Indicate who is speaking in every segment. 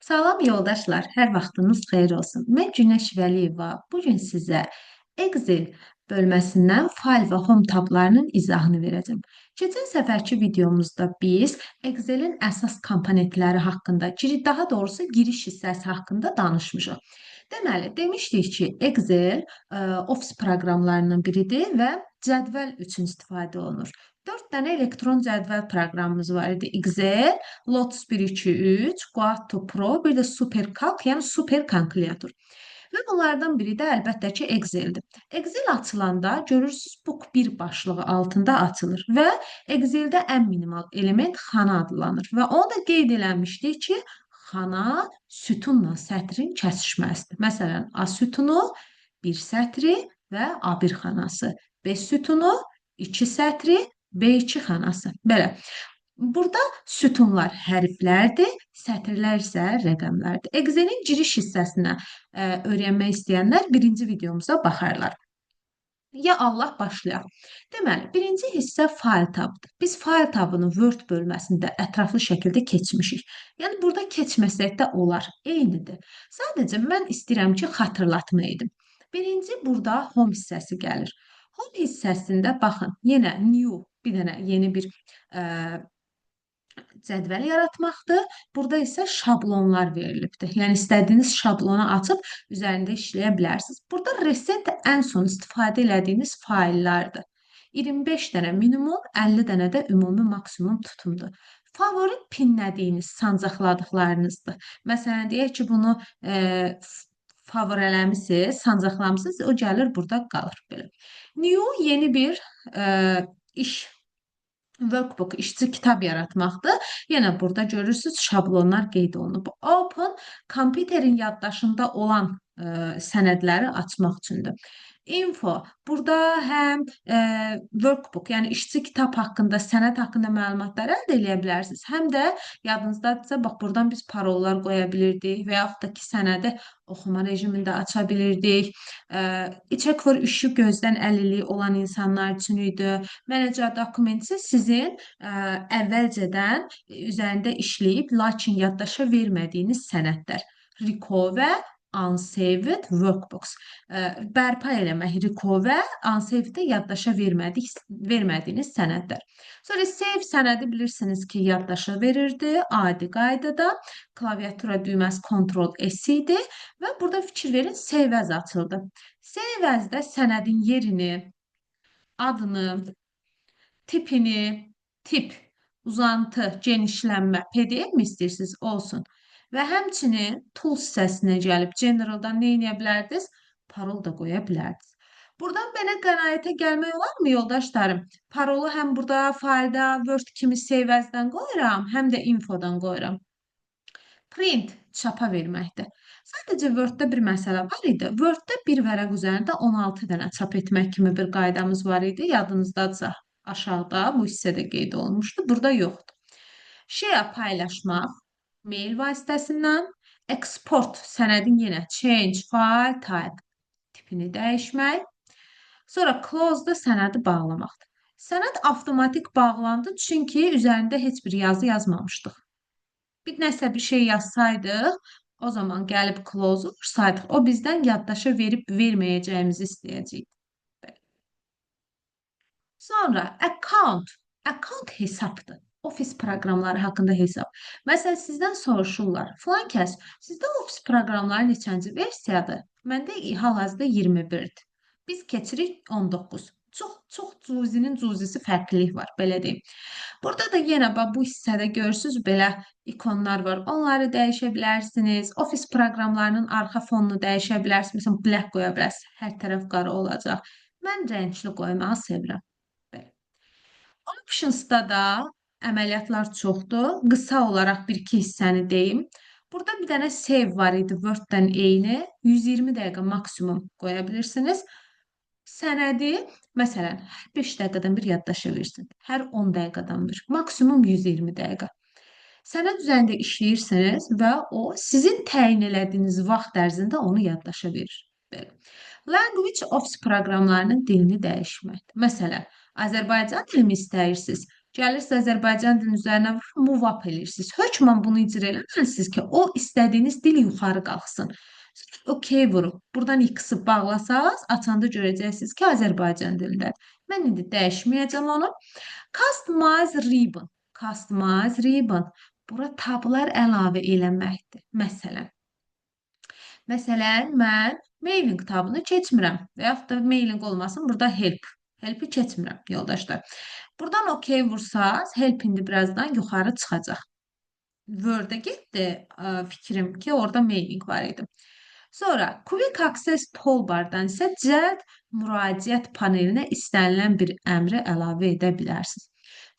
Speaker 1: Salam yoldaşlar, hər vaxtınız xeyir olsun. Mən Günəş Vəliyeva. Bu gün sizə Excel bölməsindən fayl və home tablarının izahını verəcəm. Keçən səfərki videomuzda biz Excelin əsas komponentləri haqqında, daha doğrusu giriş hissəsi haqqında danışmışıq. Deməli, demişdik ki, Excel Office proqramlarından biridir və cədvəl üçün istifadə olunur. 4 dənə elektron cədvəl proqramımız var idi. Excel, Lotus 1, 2, 3, Quadto Pro, bir də SuperCalc, yəni super kalkulyator. Və bunlardan biri də əlbəttə ki, Excel-dir. Excel açılanda görürsüz, book 1 başlığı altında açılır və Excel-də ən minimal element xana adlanır. Və onu da qeyd eləmişdik ki, xana sütunla sətrin kəsişməsidir. Məsələn, A sütunu, bir sətri və A1 xanası. B sütunu, 2 sətri, B2 xanası. Belə. Burada sütunlar hərflərdir, sətirlər isə rəqəmlərdir. Excelin giriş hissəsinə öyrənmək istəyənlər birinci videomuza baxarlar. Ya Allah, başlayaq. Deməli, birinci hissə fayl tabıdır. Biz fayl tabını Word bölməsində ətraflı şəkildə keçmişik. Yəni, burada keçməsək də olar, eynidir. Sadəcə mən istəyirəm ki, xatırlatma edim. Birinci burada home hissəsi gəlir. Home hissəsində baxın, yenə new, bir dənə yeni bir cədvəl yaratmaqdır. Burada isə şablonlar verilibdir. Yəni istədiyiniz şablonu açıb üzərində işləyə bilərsiniz. Burada reset ən son istifadə elədiyiniz faillərdir. 25 dənə minimum, 50 dənə də ümumi maksimum tutumdur. Favori pinlədiyiniz, sancaqladıqlarınızdır. Məsələn, deyək ki, bunu favoritləmisiniz, sancaqlamısınız, o gəlir burada qalır belə. New yeni bir iş workbook, işçi kitab yaratmaqdır. Yenə burada görürsüz, şablonlar qeyd olunub. Open, kompüterin yaddaşında olan sənədləri açmaq üçündür. Info, burada həm workbook, yəni işçi kitab haqqında, sənəd haqqında məlumatlar əldə edə bilərsiniz. Həm də yadınızdadırsa, bax, buradan biz parollar qoya bilirdik və yaxud da ki, sənədi oxuma rejimində aça bilirdik. İçək var, işi gözdən əlilliyi olan insanlar üçün idi. Manager dokument isə sizin əvvəlcədən üzərində işləyib, lakin yaddaşa vermədiyiniz sənədlər. Rico və unsaved workbooks. Bərpa eləmək, Rico və unsaved-də yaddaşa vermədiyiniz sənədlər. Sonra save sənədi bilirsiniz ki, yaddaşa verirdi. Adi qaydada klaviatura düyməsi Ctrl+S idi və burada fikir verin, save as açıldı. Save as-də sənədin yerini, adını, tipini, tip, uzantı, genişlənmə, PDF mi istəyirsiniz? Olsun. Və həmçinin tools hissəsinə gəlib generaldan nə edə bilərdiniz? Parol da qoya bilərdiniz. Buradan belə qənaətə gəlmək olarmı yoldaşlarım? Parolu həm burada faylda Word kimi save as-dan qoyuram, həm də infodan qoyuram. Print, çapa verməkdir. Sadəcə Word-də bir məsələ var idi. Word-də bir vərəq üzərində 16 dənə çap etmək kimi bir qaydamız var idi. Yadınızdadırsa aşağıda bu hissədə qeyd olunmuşdu. Burada yoxdur. Share paylaşmaq, mail vasitəsindən, export sənədin yenə change file type tipini dəyişmək, sonra close-da sənədi bağlamaqdır. Sənəd avtomatik bağlandı, çünki üzərində heç bir yazı yazmamışdıq. Bir nəsə bir şey yazsaydıq, o zaman gəlib close olursaydıq, o bizdən yaddaşa verib verməyəcəyimizi istəyəcəkdir. Sonra account hesabdır. Office proqramları haqqında hesab. Məsələn, sizdən soruşurlar. Filan kəs, sizdə office proqramları neçənci versiyadır? Məndə hal-hazırda 21-dir. Biz keçirik 19. Çox cuzinin cuzisi fərqlilik var, belə deyim. Burada da yenə bu hissədə görürsünüz, belə ikonlar var. Onları dəyişə bilərsiniz. Office proqramlarının arxa fonunu dəyişə bilərsiniz. Məsələn, black qoya bilərsiniz. Hər tərəf qara olacaq. Mən rəngli qoymağı sevirəm. Options'da da əməliyyatlar çoxdur. Qısa olaraq bir-iki hissəni deyim. Burada bir dənə save var idi, Word-dən eyni. 120 dəqiqə maksimum qoya bilirsiniz. Sənədi, məsələn, hər 5 dəqiqədən bir yaddaşa versin. Hər 10 dəqiqədən bir. Maksimum 120 dəqiqə. Sənəd üzərində işləyirsiniz və o sizin təyin elədiyiniz vaxt ərzində onu yaddaşa verir. Belə. Language Office proqramlarının dilini dəyişmək. Məsələn, Azərbaycan dilimi istəyirsiniz. Gəlirsiniz Azərbaycan dilinin üzərinə move up eləyirsiniz. Hökmən bunu icra eləməlisiniz ki, o istədiyiniz dil yuxarı qalxsın. OK vurub. Buradan X-i bağlasaz, açanda görəcəksiniz ki, Azərbaycan dilindədir. Mən indi dəyişməyəcəm onu. Customize ribbon. Customize ribbon. Bura tablar əlavə eləməkdir. Məsələn, mən mailing tabını keçmirəm və yaxud da mailing olmasın, burada help. Help-i keçmirəm, yoldaşlar. Buradan OK vursaz, help indi birazdan yuxarı çıxacaq. Word-ə getdi fikrim ki, orada mailing var idi. Sonra Quick Access Toolbardan isə cəld müraciət panelinə istənilən bir əmri əlavə edə bilərsiniz.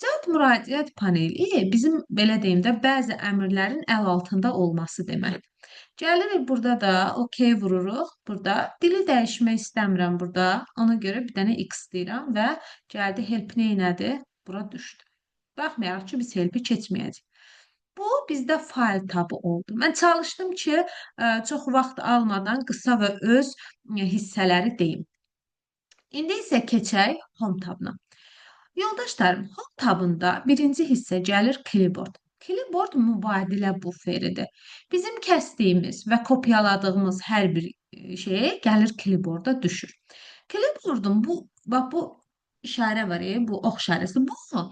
Speaker 1: Cəld müraciət paneli bizim belə deyim də bəzi əmrlərin əl altında olması deməkdir. Gəlirik burada da OK vururuq. Burada dili dəyişmək istəmirəm burada. Ona görə bir dənə X deyirəm və gəldi help neynədi? Bura düşdü. Baxmayaraq ki, biz helpi keçməyəcəyik. Bu bizdə fayl tabı oldu. Mən çalışdım ki, çox vaxt almadan qısa və öz hissələri deyim. İndi isə keçək home tabına. Yoldaşlarım, home tabında birinci hissə gəlir clipboard. Clipboard mübadilə buferidir. Bizim kəsdiyimiz və kopyaladığımız hər bir şey gəlir clipboarda düşür. Clipboardun bu işarə var, bu ox işarəsi. Bu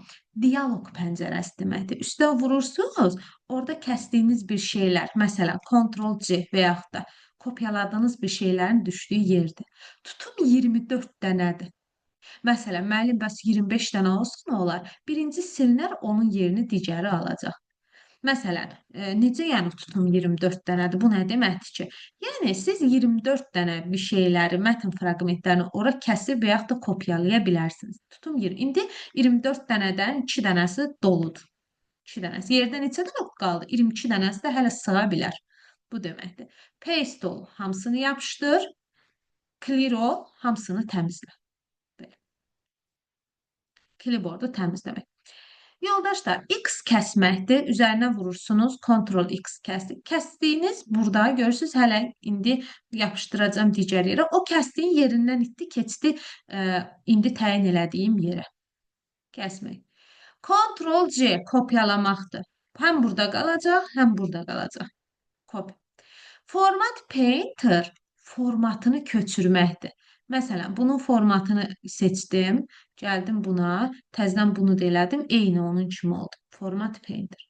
Speaker 1: dialoq pəncərəsi deməkdir. Üstə vurursunuz, orada kəsdiyiniz bir şeylər, məsələn, Ctrl+C və yaxud da kopyaladığınız bir şeylərin düşdüyü yerdir. Tutun 24 dənədir. Məsələn, müəllim bəs 25 dənə olsa nə olar? Birinci silinər, onun yerini digəri alacaq. Məsələn, necə yəni tutum 24 dənədir? Bu nə deməkdir ki? Yəni siz 24 dənə bir şeyləri, mətn fraqmentlərini ora kəsib və yaxud da kopyalaya bilərsiniz. Tutum 20. İndi 24 dənədən 2 dənəsi doludur. 2 dənəsi. Yerdə neçə dənə qaldı? 22 dənəsi də hələ sığa bilər. Bu deməkdir. Paste ol, hamısını yapışdır. Clear ol, hamısını təmizlə. Clipboardu təmizləmək. Yoldaşlar, X kəsməkdir. Üzərinə vurursunuz, Ctrl X kəsdik. Kəsdiyiniz burada görürsünüz, hələ indi yapışdıracağım digər yerə. O kəsdiyin yerindən itdi, keçdi indi təyin elədiyim yerə. Kəsmək. Ctrl C kopyalamaqdır. Həm burada qalacaq, həm burada qalacaq. Kopya. Format Painter formatını köçürməkdir. Məsələn, bunun formatını seçdim, gəldim buna, təzədən bunu da elədim, eyni onun kimi oldu. Format Painter.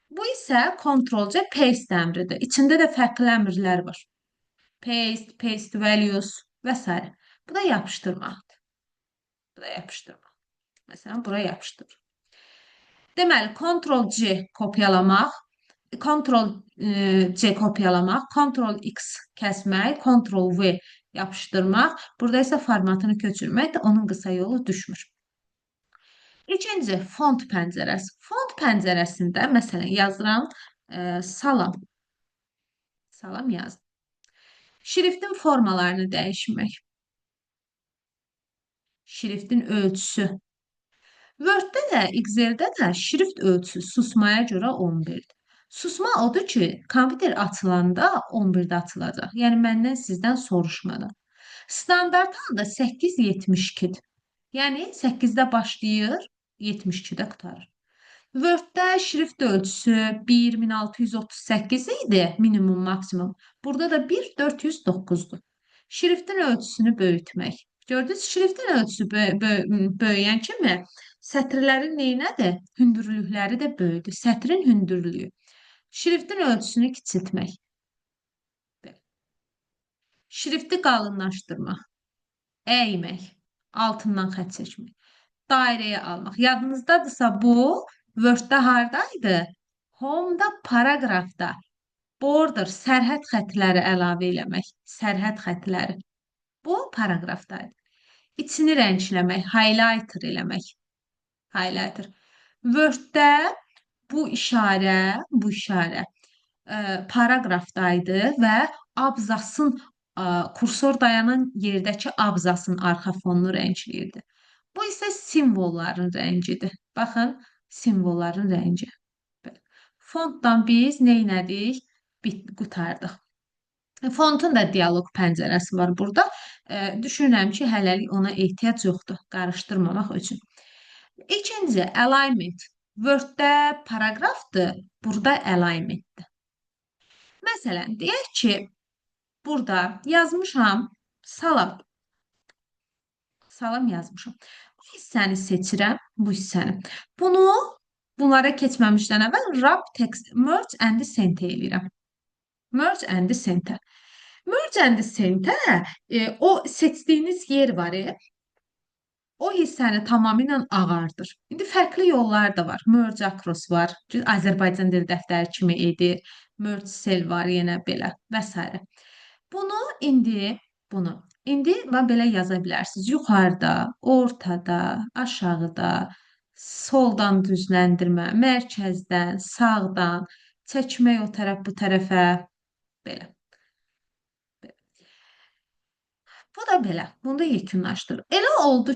Speaker 1: Bu isə Ctrl+C Paste əmridir. İçində də fərqli əmrlər var. Paste, Paste Values və s. Bu da yapışdırmaqdır. Bu da yapışdırmaq. Məsələn, buraya yapışdır. Deməli, Ctrl+C kopyalamaq, Ctrl+C kopyalamaq, Ctrl+X kəsmək, Ctrl+V yapışdırmaq. Burada isə formatını köçürmək, onun qısa yolu düşmür. İkinci, font pəncərəsi. Font pəncərəsində, məsələn, yazıram, salam. Salam yazdım. Şriftin formalarını dəyişmək. Şriftin ölçüsü. Word-də də, Excel-də də şrift ölçüsü susmaya görə 11-dir. Susma odur ki, kompüter açılanda 11-də açılacaq. Yəni, məndən sizdən soruşmadan. Standart halda 8.72-dir. Yəni, 8-də başlayır, 72-də qutarır. Word-də şrift ölçüsü 1638 idi, minimum, maksimum. Burada da 1409-dur. Şriftin ölçüsünü böyütmək. Gördünüz, şriftin ölçüsü böyüyən kimi sətirlərin neynədir? Hündürlükləri də böyüdür. Sətrin hündürlüyü. Şriftin ölçüsünü kiçiltmək. Şrifti qalınlaşdırmaq. Əymək. Altından xətt çəkmək. Dairəyə almaq. Yadınızdadırsa bu Word-də hardaydı? Home-da, paragrafda. Border, sərhəd xətləri əlavə eləmək. Sərhəd xətləri. Bu paragrafdaydı. İçini rəngləmək, highlighter eləmək. Highlighter. Word-də bu işarə paragrafdaydı və abzasın, kursor dayanan yerdəki abzasın arxa fonunu rəngləyirdi. Bu isə simvolların rəngidir. Baxın, simvolların rəngi. Fontdan biz neynədik? Qutardıq. Fontun da dialoq pəncərəsi var burada. Düşünürəm ki, hələlik ona ehtiyac yoxdur, qarışdırmamaq üçün. İkinci, alignment. Word-də paraqrafdır, burada alignmentdir. Məsələn, deyək ki, burada yazmışam salam. Salam yazmışam. Bu hissəni seçirəm, bu hissəni. Bunu bunlara keçməmişdən əvvəl wrap text merge and center eləyirəm. Merge and center. Merge and center o seçdiyiniz yer var. O hissəni tamamilə ağardır. İndi fərqli yollar da var. Merge across var. Azərbaycan dil dəftəri kimi edir. Merge cell var yenə belə və s. Bunu indi bunu indi və belə yaza bilərsiniz. Yuxarıda, ortada, aşağıda, soldan düzləndirmə, mərkəzdən, sağdan çəkmək o tərəf bu tərəfə belə. Bu da belə. Bunu da yekunlaşdırır. Elə oldu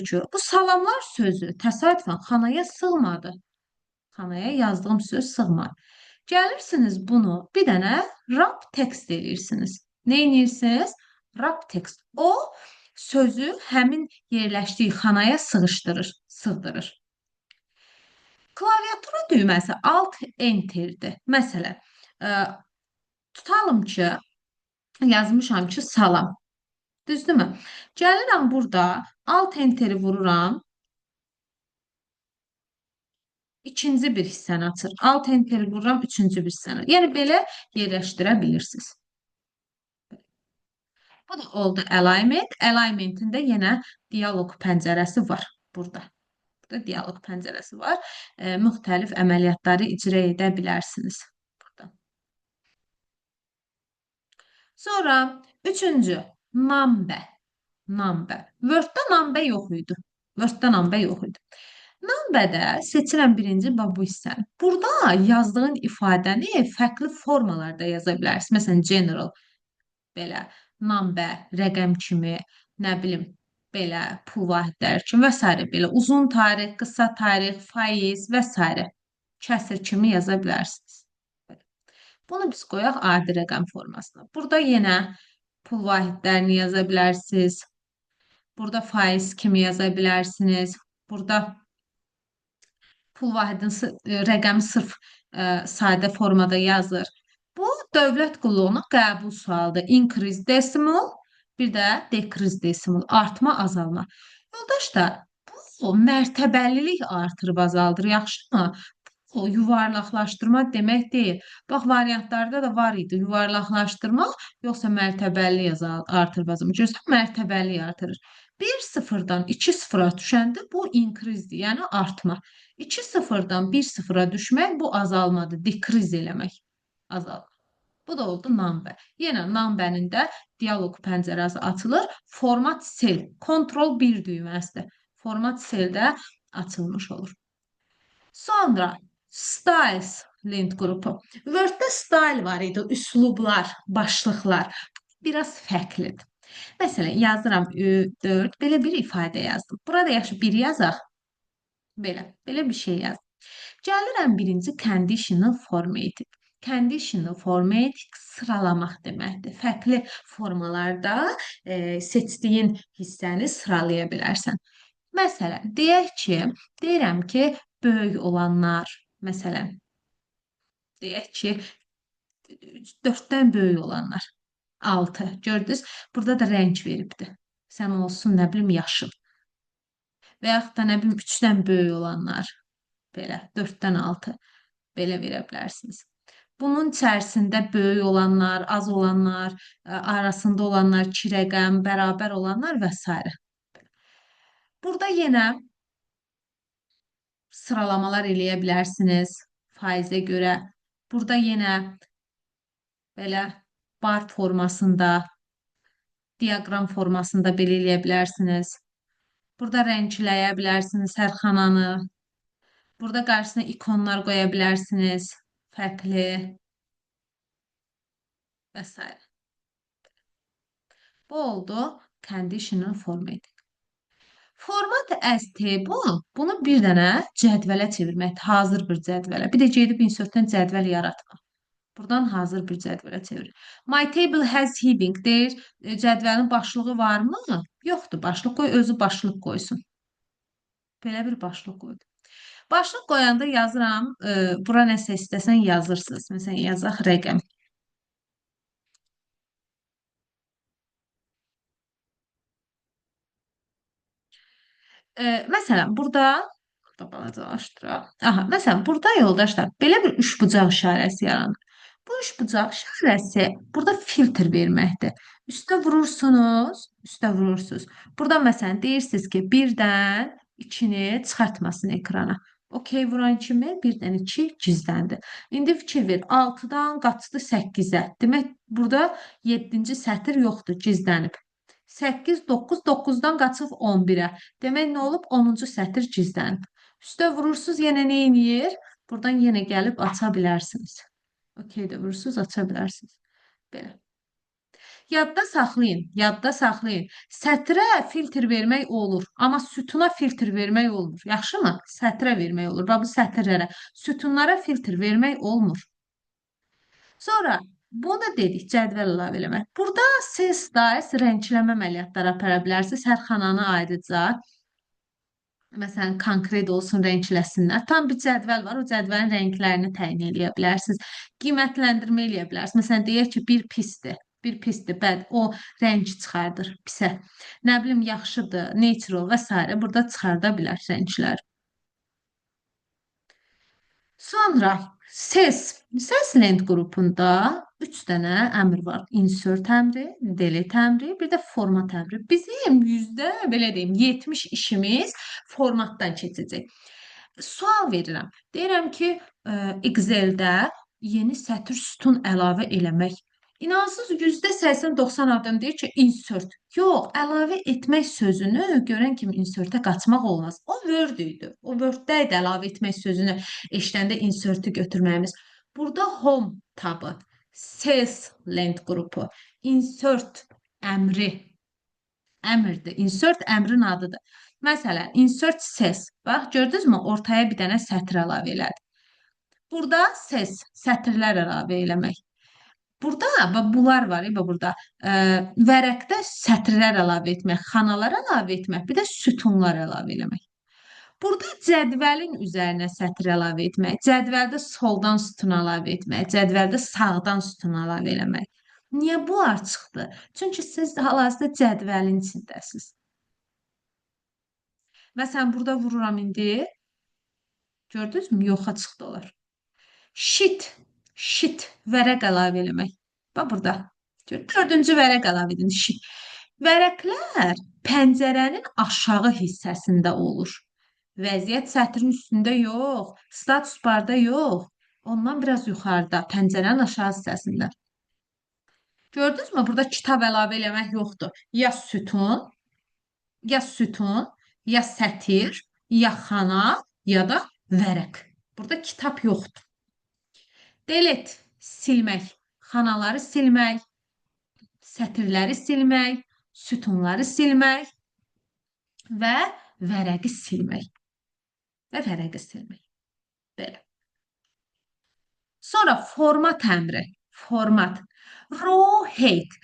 Speaker 1: ki, bu salamlar sözü təsadüfən xanaya sığmadı. Xanaya yazdığım söz sığmadı. Gəlirsiniz bunu bir dənə wrap text eləyirsiniz. Nə edirsiniz? Wrap text. O sözü həmin yerləşdiyi xanaya sığdırır. Klaviatura düyməsi Alt Enter'dir. Məsələn, tutalım ki, yazmışam ki, salam. Düzdürmü? Gəlirəm burada Alt Enter'i vururam. İkinci bir hissəni açır. Alt Enter'i vururam üçüncü bir hissəni. Yəni belə yerləşdirə bilirsiniz. Bu da oldu alignment. Alignment'ində yenə dialoq pəncərəsi var burada. Burada dialoq pəncərəsi var. Müxtəlif əməliyyatları icra edə bilərsiniz burada. Sonra üçüncü number. Number. Word-də number yox idi. Word-də number yox idi. Number-də seçirəm birinci bu hissəni. Burada yazdığın ifadəni fərqli formalarda yaza bilərsən. Məsələn, general belə, number, rəqəm kimi, nə bilim, belə, pul vahidləri kimi və s. belə uzun tarix, qısa tarix, faiz və s. kəsr kimi yaza bilərsiniz. Bunu biz qoyaq adi rəqəm formasına. Burada yenə pul vahidlərini yaza bilərsiniz. Burada faiz kimi yaza bilərsiniz. Burada pul vahidin rəqəmi sırf sadə formada yazır. Bu dövlət qulluğuna qəbul sualıdır. Increase decimal, bir də decrease decimal, artma, azalma. Yoldaşlar, bu mərtəbəlilik artırıb azaldır, yaxşımı? Bu yuvarlaqlaşdırma demək deyil. Bax, variantlarda da var idi. Yuvarlaqlaşdırmaq, yoxsa mərtəbəlilik artırıb azalma. Görürsən, mərtəbəlilik artırır. 1 sıfırdan 2 sıfıra düşəndə bu increasedir, yəni artma. 2 sıfırdan 1 sıfıra düşmək bu azalmadır, decrease eləmək. Azalma. Bu da oldu number. Yenə number-nin də dialoq pəncərəsi açılır. Format cell, Ctrl 1 düyməsidir. Format cell-də açılmış olur. Sonra styles lint qrupu. Word-də style var idi, üslublar, başlıqlar. Biraz fərqlidir. Məsələn, yazıram 4, belə bir ifadə yazdım. Burada yaxşı 1 yazaq. Belə bir şey yazdım. Gəlirəm birinci conditional formatting. Conditional formatting sıralamaq deməkdir. Fərqli formalarda seçdiyin hissəni sıralaya bilərsən. Məsələn, deyirəm ki, böyük olanlar, məsələn, deyək ki, 4-dən böyük olanlar. 6. Gördünüz? Burada da rəng veribdir. Sən olsun, nə bilim, yaşıl. Və yaxud da, nə bilim, 3-dən böyük olanlar. Belə, 4-dən 6. Belə verə bilərsiniz. Bunun içərisində böyük olanlar, az olanlar, arasında olanlar, 2 rəqəm, bərabər olanlar və s. Burada yenə sıralamalar eləyə bilərsiniz faizə görə. Burada yenə belə bar formasında, diaqram formasında belə eləyə bilərsiniz. Burada rəngləyə bilərsiniz hər xananı. Burada qarşısına ikonlar qoya bilərsiniz. Fərqli və s. Bu oldu conditional formatting. Format as table, bunu bir dənə cədvələ çevirmək, hazır bir cədvələ. Bir də gedib insertdən cədvəl yaratmaq. Buradan hazır bir cədvələ çevirir. My table has heading deyir. Cədvəlin başlığı varmı? Yoxdur, başlıq qoy, özü başlıq qoysun. Belə bir başlıq qoydum. Başlıq qoyanda yazıram, bura nəsə istəsən yazırsınız. Məsələn, yazaq rəqəm. Məsələn, burada balacalaşdıraq. Aha, məsələn, burada yoldaşlar belə bir üçbucaq işarəsi yaranır. Bu üçbucaq işarəsi burada filtr verməkdir. Üstə vurursunuz. Burada məsələn deyirsiniz ki, birdən içini çıxartmasın ekrana. Okey vuran kimi birdən 2 gizləndi. İndi fikir ver, 6-dan qaçdı 8-ə. Demək, burada 7-ci sətr yoxdur, gizlənib. 8, 9, 9-dan qaçıb 11-ə. Demək nə olub? 10-cu sətr gizlənib. Üstə vurursunuz, yenə nə eləyir? Buradan yenə gəlib aça bilərsiniz. Okey də vurursunuz, aça bilərsiniz. Belə. Yadda saxlayın, yadda saxlayın. Sətrə filtr vermək olur, amma sütuna filtr vermək olmur. Yaxşımı? Sətrə vermək olur. Bax bu sətrlərə, sütunlara filtr vermək olmur. Sonra bunu da dedik, cədvəl əlavə eləmək. Burada siz dair rəngləmə əməliyyatları apara bilərsiniz. Hər xanana ayrıca, məsələn, konkret olsun, rəngləsinlər. Tam bir cədvəl var, o cədvəlin rənglərini təyin eləyə bilərsiniz. Qiymətləndirmə eləyə bilərsiniz. Məsələn, deyək ki, bir pisdir. Bir pisdir, bəd, o rəng çıxardır pisə. Nə bilim, yaxşıdır, neutral və s. burada çıxarda bilər rənglər. Sonra ses lent qrupunda 3 dənə əmr var. Insert əmri, delete əmri, bir də format əmri. Bizim yüzdə belə deyim 70 işimiz formatdan keçəcək. Sual verirəm. Deyirəm ki, Excel-də yeni sətr sütun əlavə eləmək. İnansız %80-90 adam deyir ki, insert. Yox, əlavə etmək sözünü görən kimi insertə qaçmaq olmaz. O Word idi. O Word-də idi əlavə etmək sözünü eşidəndə inserti götürməyimiz. Burada home tabı, ses lent qrupu, insert əmri, əmrdir. Insert əmrin adıdır. Məsələn, insert ses. Bax, gördünüzmü? Ortaya bir dənə sətr əlavə elədi. Burada ses, sətrlər əlavə eləmək. Burada bunlar var, burada vərəqdə sətrlər əlavə etmək, xanalar əlavə etmək, bir də sütunlar əlavə eləmək. Burada cədvəlin üzərinə sətr əlavə etmək, cədvəldə soldan sütun əlavə etmək, cədvəldə sağdan sütun əlavə eləmək. Niyə bunlar çıxdı? Çünki siz hal-hazırda cədvəlin içindəsiniz. Məsələn, burada vururam indi. Gördünüzmü? Yoxa çıxdı onlar. Sheet, vərəq əlavə eləmək. Bax burada. Dördüncü vərəq əlavə edin. Sheet. Vərəqlər pəncərənin aşağı hissəsində olur. Vəziyyət sətrin üstündə yox, status barda yox. Ondan biraz yuxarıda, pəncərənin aşağı hissəsində. Gördünüzmü? Burada kitab əlavə eləmək yoxdur. Ya sütun, ya sətir, ya xana, ya da vərəq. Burada kitab yoxdur. Delete, silmək, xanaları silmək, sətirləri silmək, sütunları silmək və vərəqi silmək. Belə. Sonra format əmri. Format. Rotate.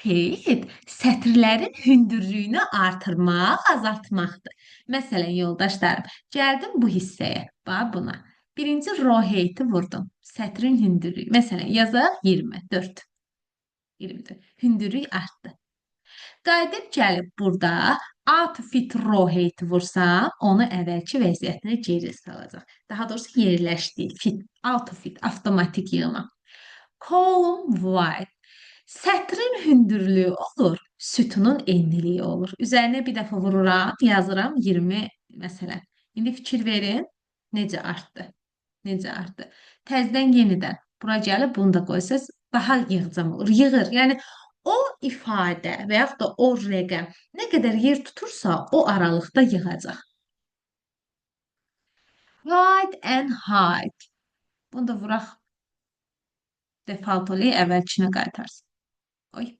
Speaker 1: Rotate sətirlərin hündürlüyünü artırmaq, azaltmaqdır. Məsələn, yoldaşlarım, gəldim bu hissəyə. Bax buna. Birinci rotate vurdum. Sətrin hündürlüyü. Məsələn, yazaq 24. 24. Hündürlük artdı. Qayıdıb gəlib burada outfit rotate vursam, onu əvvəlki vəziyyətinə geri salacaq. Daha doğrusu yerləşdi. Outfit, avtomatik yığma. Column wide. Sətrin hündürlüyü olur, sütunun enliliyi olur. Üzərinə bir dəfə vururam, yazıram 20 məsələn. İndi fikir verin, necə artdı? Necə artdı? Təzədən yenidən bura gəlib bunu da qoysaz daha yığcam olur. Yığır. Yəni o ifadə və yaxud da o rəqəm nə qədər yer tutursa, o aralıqda yığacaq. Right and height. Bunu da vuraq. Default olayı əvvəlkinə qaytarsın. Oy.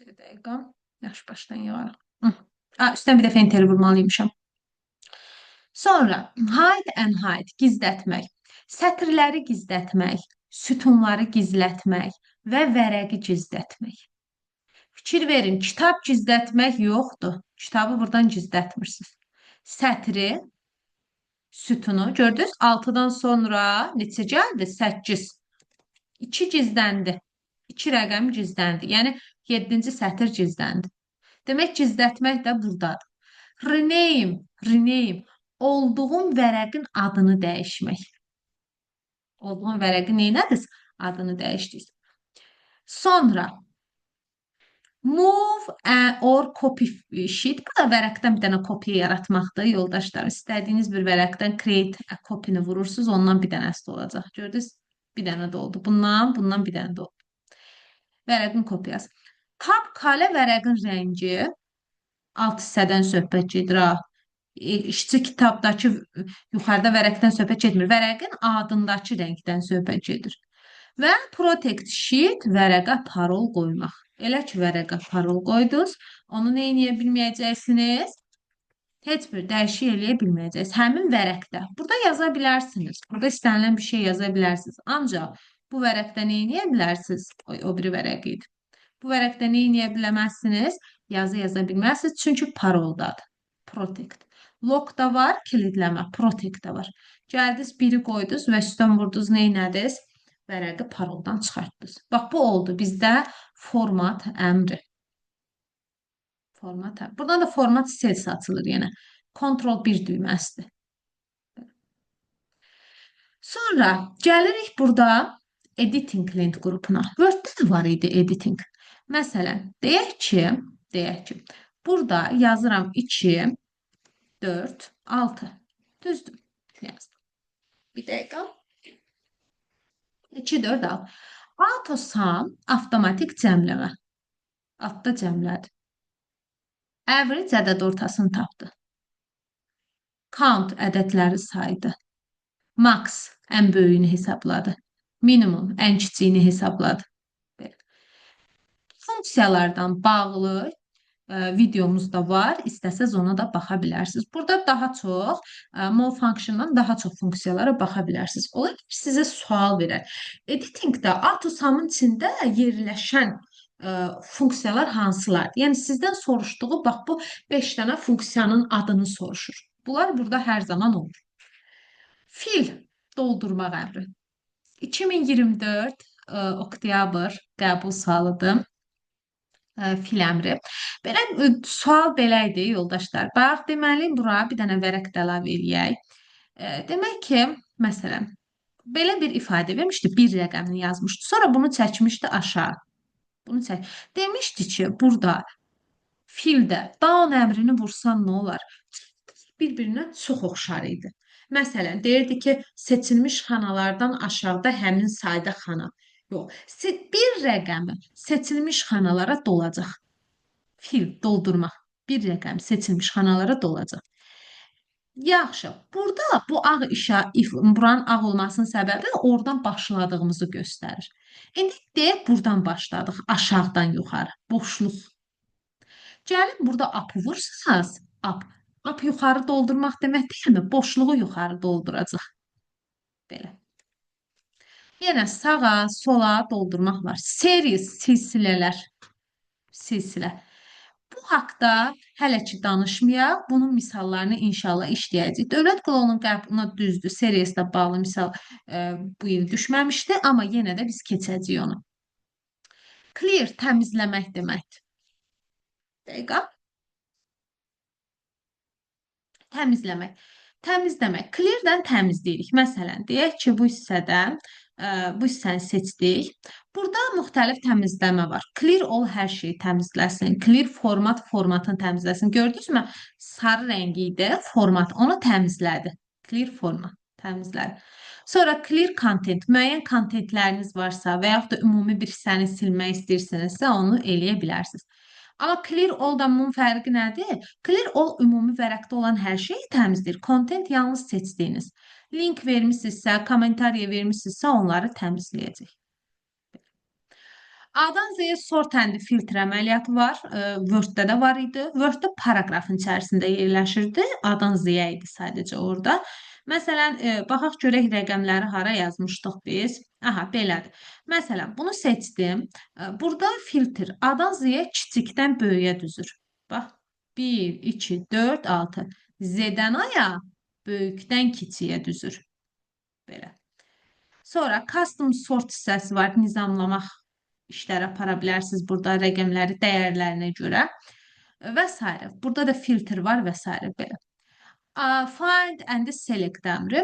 Speaker 1: Bir dəqiqə. Yaş başdan yığarıq. Üstdən bir dəfə enter vurmalıymışam. Sonra hide and hide gizlətmək, sətirləri gizlətmək, sütunları gizlətmək və vərəqi gizlətmək. Fikir verin, kitab gizlətmək yoxdur. Kitabı buradan gizlətmirsiniz. Sətri, sütunu gördünüz? 6-dan sonra neçə gəldi? 8. 2 gizləndi. 2 rəqəm gizləndi. Yəni 7-ci sətr gizləndi. Demək gizlətmək də buradadır. Rename, rename. Olduğum vərəqin adını dəyişmək. Olduğum vərəqin neynədir? Adını dəyişdik. Sonra move or copy sheet. Bu da vərəqdən bir dənə kopya yaratmaqdır, yoldaşlar. İstədiyiniz bir vərəqdən create a copy-ni vurursunuz, ondan bir dənəsi də olacaq. Gördünüz? Bir dənə də oldu. Bundan bir dənə də oldu. Vərəqin kopyası. Tab kalə vərəqin rəngi alt hissədən söhbət gedir. İşçi kitabdakı yuxarıda vərəqdən söhbət getmir. Vərəqin adındakı rəngdən söhbət gedir. Və protect sheet vərəqə parol qoymaq. Elə ki vərəqə parol qoydunuz, onu nə edə bilməyəcəksiniz? Heç bir dəyişik eləyə bilməyəcəksiniz. Həmin vərəqdə. Burada yaza bilərsiniz. Burada istənilən bir şey yaza bilərsiniz. Ancaq bu vərəqdə nə edə bilərsiniz? O biri vərəq idi. Bu vərəqdə nə edə bilməzsiniz? Yazı yaza bilməzsiniz. Çünki paroldadır. Protect. Lock da var, kilidləmə. Protect da var. Gəldiniz, biri qoydunuz və üstdən vurdunuz, nə ediniz? Vərəqi paroldan çıxartdınız. Bax, bu oldu bizdə format əmri. Format əmri. Buradan da format sales açılır yenə. Ctrl 1 düyməsidir. Sonra gəlirik burada editing link qrupuna. Word-də də var idi editing. Məsələn, deyək ki, burada yazıram 2, 4, 6. Düzdür. Yazdım. Bir dəqiqə. 2, 4, 6. Autosum avtomatik cəmləmə. Adda cəmlədi. Average ədəd ortasını tapdı. Count ədədləri saydı. Max ən böyüyünü hesabladı. Minimum ən kiçiyini hesabladı. Funksiyalardan bağlı videomuz da var. İstəsəz ona da baxa bilərsiniz. Burada daha çox, more functiondan daha çox funksiyalara baxa bilərsiniz. Ola ki, sizə sual verər. Editingdə AutoSum'ın içində yerləşən funksiyalar hansılardır? Yəni, sizdən soruşduğu, bax, bu 5 dənə funksiyanın adını soruşur. Bunlar burada hər zaman olur. Fil doldurmaq əmri. 2024 oktyabr qəbul salıdır. Fil əmri. Belə sual belə idi, yoldaşlar. Bax, deməli, bura bir dənə vərəq də əlavə eləyək. Demək ki, məsələn, belə bir ifadə vermişdi, bir rəqəmini yazmışdı. Sonra bunu çəkmişdi aşağı. Demişdi ki, burada fildə down əmrini vursan nə olar? Bir-birinə çox oxşar idi. Məsələn, deyirdi ki, seçilmiş xanalardan aşağıda həmin sayda xana. Yox, bir rəqəmi seçilmiş xanalara dolacaq. Fil doldurmaq. Bir rəqəm seçilmiş xanalara dolacaq. Yaxşı, burada bu ağ buranın ağ olmasının səbəbi oradan başladığımızı göstərir. İndi deyək, buradan başladıq, aşağıdan yuxarı, boşluq. Gəlin, burada apı vursanız, ap yuxarı doldurmaq demək deyilmi? Boşluğu yuxarı dolduracaq. Belə. Yenə sağa, sola doldurmaq var. Series, silsilələr. Silsilə. Bu haqda hələ ki danışmayaq. Bunun misallarını inşallah işləyəcəyik. Dövlət qulunun qəbuluna düzdür. Serieslə bağlı misal bu il düşməmişdi, amma yenə də biz keçəcəyik onu. Clear, təmizləmək deməkdir. Dəqiqə. Təmizləmək. Təmizləmək. Clear-dən təmizləyirik. Məsələn, deyək ki, bu hissəni seçdik. Burada müxtəlif təmizləmə var. Clear all hər şeyi təmizləsin. Clear formatını təmizləsin. Gördünüzmü? Sarı rəngi idi, format. Onu təmizlədi. Clear format təmizlədi. Sonra clear content. Müəyyən kontentləriniz varsa və yaxud da ümumi bir hissəni silmək istəyirsinizsə, onu eləyə bilərsiniz. Amma clear all-dan bunun fərqi nədir? Clear all ümumi vərəqdə olan hər şeyi təmizləyir. Content yalnız seçdiyiniz. Link vermişsinizsə, kommentariya vermişsinizsə onları təmizləyəcək. A-dan Z-yə sort and filtr əməliyyatı var. Word-də də var idi. Word-də paragrafın içərisində yerləşirdi. A-dan Z-yə idi sadəcə orada. Məsələn, baxaq görək rəqəmləri hara yazmışdıq biz. Aha, belədir. Məsələn, bunu seçdim. Burada filtr A-dan Z-yə kiçikdən böyüyə düzür. Bax, 1, 2, 4, 6. Z-dən A-ya böyükdən kiçiyə düzür. Belə. Sonra custom sort hissəsi var. Nizamlamaq işləri apara bilərsiniz burada rəqəmləri dəyərlərinə görə və s. Burada da filtr var və s. belə. Find and select əmri.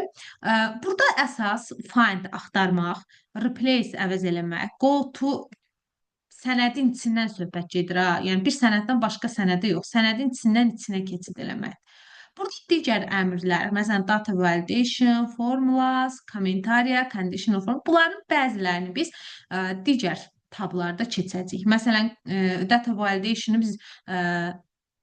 Speaker 1: Burada əsas find axtarmaq, replace əvəz eləmək, go to sənədin içindən söhbət gedir ha. Yəni bir sənəddən başqa sənədə yox, sənədin içindən içinə keçid eləmək. Burada digər əmrlər, məsələn, data validation, formulas, kommentariya, conditional form, bunların bəzilərini biz digər tablarda keçəcəyik. Məsələn, data validationu biz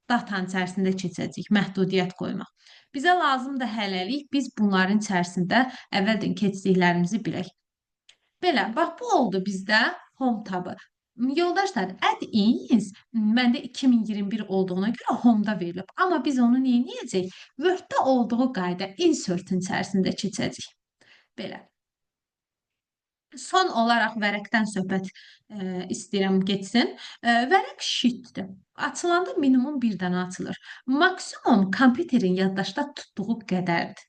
Speaker 1: datanın içərisində keçəcəyik, məhdudiyyət qoymaq. Bizə lazımdır hələlik biz bunların içərisində əvvəldən keçdiklərimizi bilək. Belə, bax bu oldu bizdə home tabı. Yoldaşlar, add-ins məndə 2021 olduğuna görə home-da verilib. Amma biz onu niyə edəcəyik? Word-də olduğu qayda insert-in içərisində keçəcəyik. Belə. Son olaraq vərəqdən söhbət istəyirəm getsin. Vərəq sheet-dir. Açılanda minimum bir dənə açılır. Maksimum kompüterin yaddaşda tutduğu qədərdir.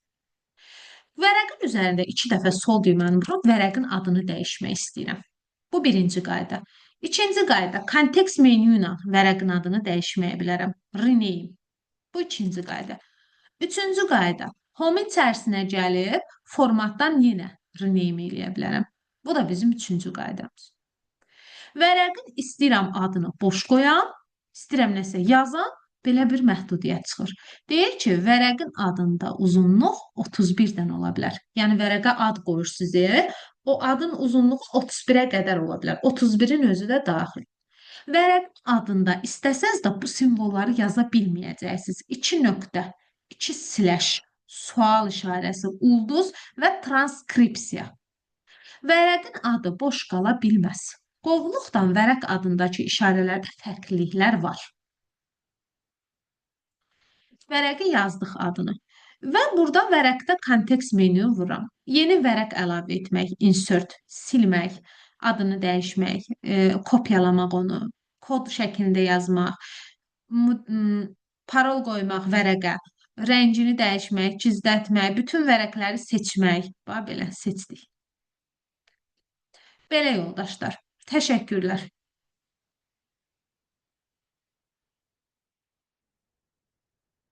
Speaker 1: Vərəqin üzərində 2 dəfə sol düyməni vurub vərəqin adını dəyişmək istəyirəm. Bu birinci qayda. İkinci qayda, kontekst menü ilə vərəqin adını dəyişməyə bilərəm. Rename. Bu ikinci qayda. Üçüncü qayda, home içərisinə gəlib formatdan yenə rename eləyə bilərəm. Bu da bizim üçüncü qaydamız. Vərəqin istəyirəm adını boş qoyam, istəyirəm nəsə yazam, belə bir məhdudiyyət çıxır. Deyir ki, vərəqin adında uzunluq 31 dən ola bilər. Yəni vərəqə ad qoyursunuz, o adın uzunluğu 31-ə qədər ola bilər. 31-in özü də daxil. Vərəqin adında istəsəz də bu simvolları yaza bilməyəcəksiniz. 2 nöqtə, 2 slash, sual işarəsi, ulduz və transkripsiya. Vərəqin adı boş qala bilməz. Qovluqdan vərəq adındakı işarələrdə fərqliliklər var. Vərəqə yazdıq adını. Və burada vərəqdə kontekst menü vuram. Yeni vərəq əlavə etmək, insert, silmək, adını dəyişmək, kopyalamaq onu, kod şəklində yazmaq, parol qoymaq vərəqə, rəngini dəyişmək, gizlətmək, bütün vərəqləri seçmək. Bax belə seçdik. Belə yoldaşlar. Təşəkkürlər.